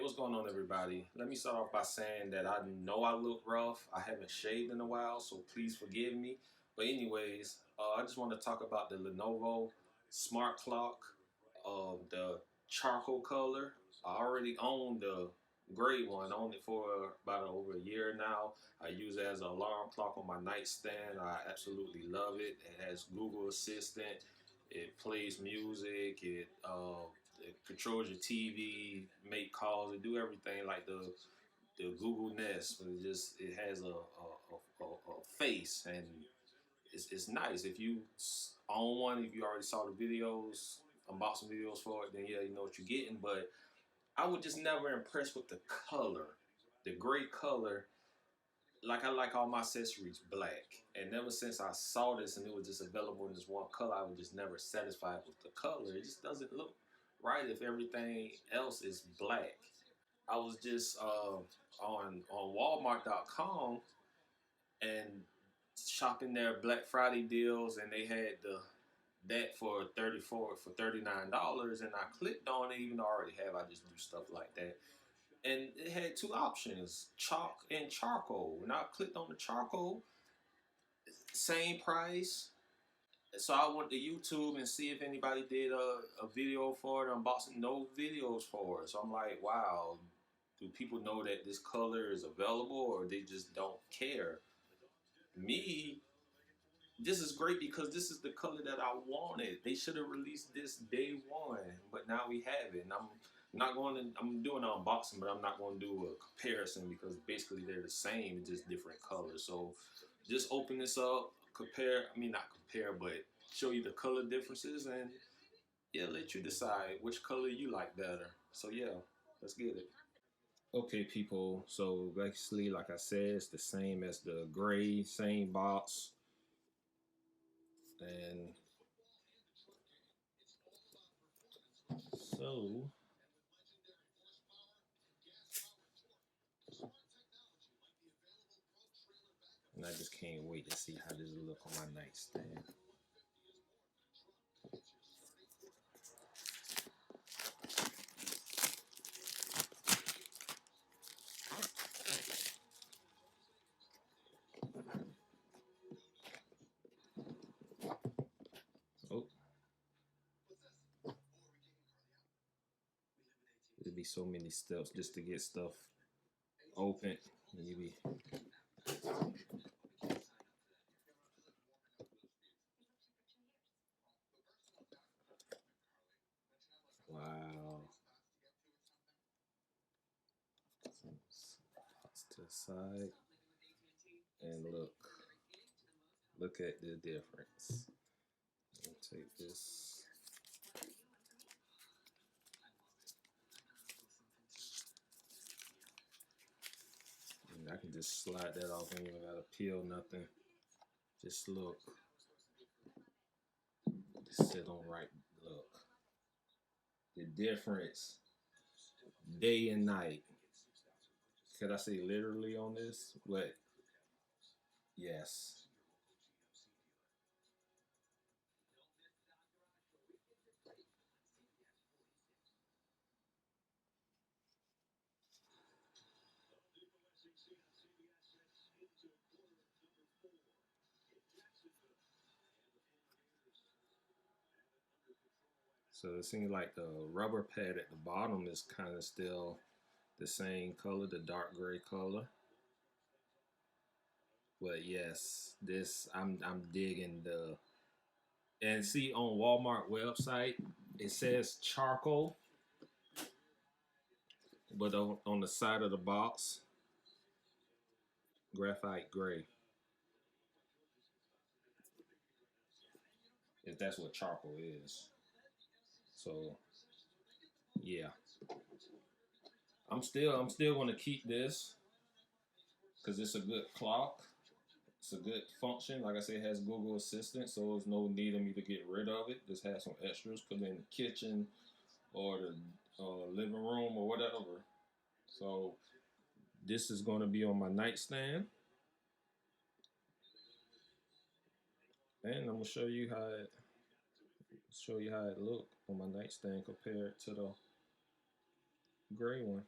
what's going on, everybody? Let me start off by saying that I know I look rough. I haven't shaved in a while, so please forgive me. But anyways, I just want to talk about the Lenovo smart clock of the charcoal color. I already own the gray one. I owned it for about over a year now. I use it as an alarm clock on my nightstand. I absolutely love it. It has Google Assistant. It plays music. It controls your TV, make calls, it do everything like the Google Nest. But it has a face, and it's nice. If you own one, if you already saw the videos, unboxing videos for it, then yeah, you know what you're getting. But I was just never impressed with the color, the gray color. Like I like all my accessories black, and ever since I saw this and it was just available in this one color, I was just never satisfied with the color. It just doesn't look right if everything else is black. I was just on Walmart.com and shopping their Black Friday deals, and they had that for $39, and I clicked on it, even though I already have. I just do stuff like that, and it had two options: chalk and charcoal. When I clicked on the charcoal, same price. So I went to YouTube and see if anybody did a video for it, unboxing. No videos for it. So I'm like, wow, do people know that this color is available, or they just don't care? Me, this is great because this is the color that I wanted. They should have released this day one, but now we have it. And I'm doing an unboxing, but I'm not going to do a comparison because basically they're the same, just different colors. So just open this up, compare, I mean, not compare, but show you the color differences, and yeah, let you decide which color you like better. So yeah, let's get it. Okay, people, so basically, like I said, it's the same as the gray, same box. And so, and I just can't wait to see how this will look on my nightstand. Oh, there'd be so many steps just to get stuff open. You be wow. To the side, and look at the difference. I'll take this. And I can just slide that off. Ain't even gotta peel nothing. Just look. Just sit on right. Look. The difference. Day and night. Could I say literally on this? But yes. So it seems like the rubber pad at the bottom is kind of still the same color, the dark gray color. But yes, this I'm digging the, and see on Walmart website it says charcoal, but on the side of the box, graphite gray. If that's what charcoal is. So yeah, I'm still going to keep this because it's a good clock. It's a good function. Like I said, it has Google Assistant, so there's no need of me to get rid of it. Just have some extras, put it in the kitchen or the living room or whatever. So this is going to be on my nightstand, and I'm gonna show you how it look on my nightstand compared to the gray one.